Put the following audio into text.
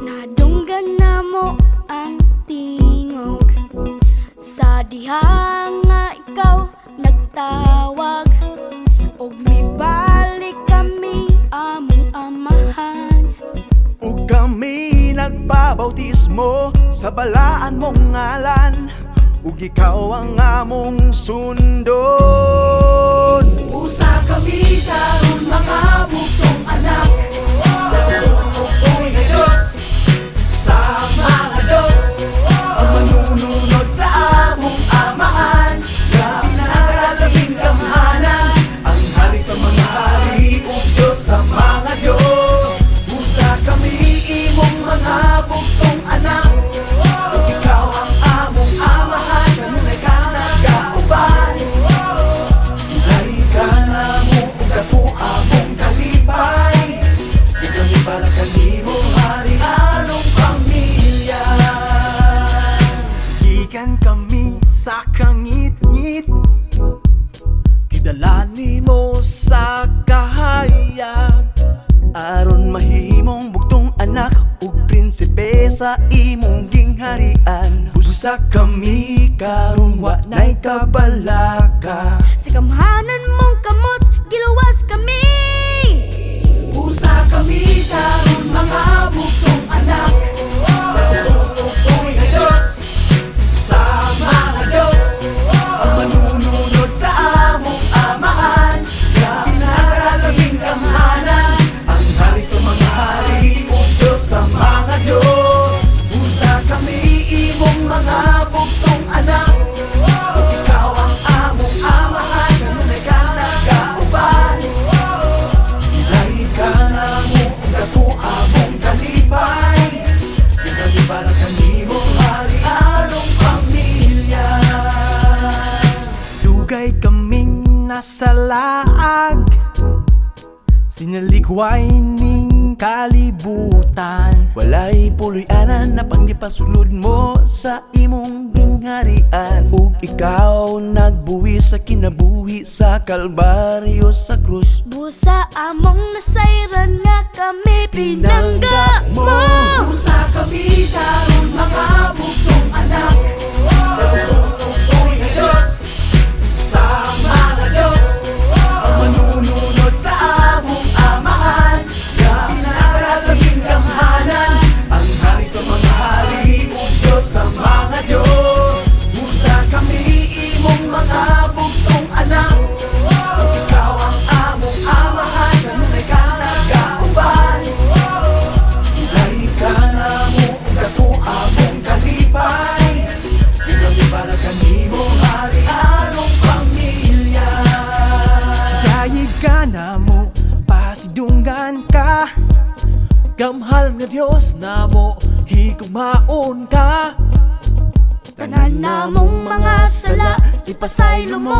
Nadunggan na mo ang tingog sa diha nga ikaw nagtawag, og mibalik kami among amahan. Ug kami nagpabautismo sa balaan mong ngalan, ug ikaw ang among sundon. Usa kami karon mga bugtong anak sa tutukoy nga Diyos, sa mga Diyos ang manununod sa among amahan, nga pinakalabing damhanan, ang hari sa mga hari ug Diyos sa mga Diyos. Usa kami imong mga bugtong anak, ug ikaw ang among amahan, kanunay ka nagauban. Hilay ka na mo ug dako among kalipay, di kami para kanimo hari anong pamilya. Gikan kami sa kangit-ngit, kidalani mo sa kahayag, aron mahimong bugtong anak ug prinsipe sa imong gingharian. Busa kami karon wa nay kabalaka, Sa gamhanan mong kamot giluwas kami. Usa kami karon mga bugtong anak sa tutukoy nga Diyos, sa mga Diyos ang manununod sa among amahan, nga pinakalabing damhanan, ang hari sa mga hari ug Diyos sa mga Diyos. Usa kami imong mga bugtong anak, ug ikaw ang among amahan, kanunay ka nagauban. Hilay ka na mo ug dako among kalipay, di kami para kanimo hari anong pamilya. dugay kaming nasa laag, sinalikway ning kalibutan. Walay puloy-anan na panggipasulod mo sa imong gingharian, ug ikaw nagbuwi sa kinabuhi sa kalbaryo sa krus. Busa among nasayran nga kami pinangga mo. Usa kami karon mga bugtong anak sa tutukoy nga Diyos, sa mga Diyos ang manununod sa among amahan, nga pinakalabing damhanan, ang hari sa mga hari ug Diyos sa mga Diyos. Usa kami imong mga bugtong anak, ug ikaw ang among amahan, kanunay ka nagauban. Hilay ka na mo ug dako among kalipay, di kami para kanimo hari anong pamilya. Dayig ka na mo, pasidunggan ka, gamhal nga Dios na mo, higugmaon ka. Tanan namong mga sala ipasaylo mo.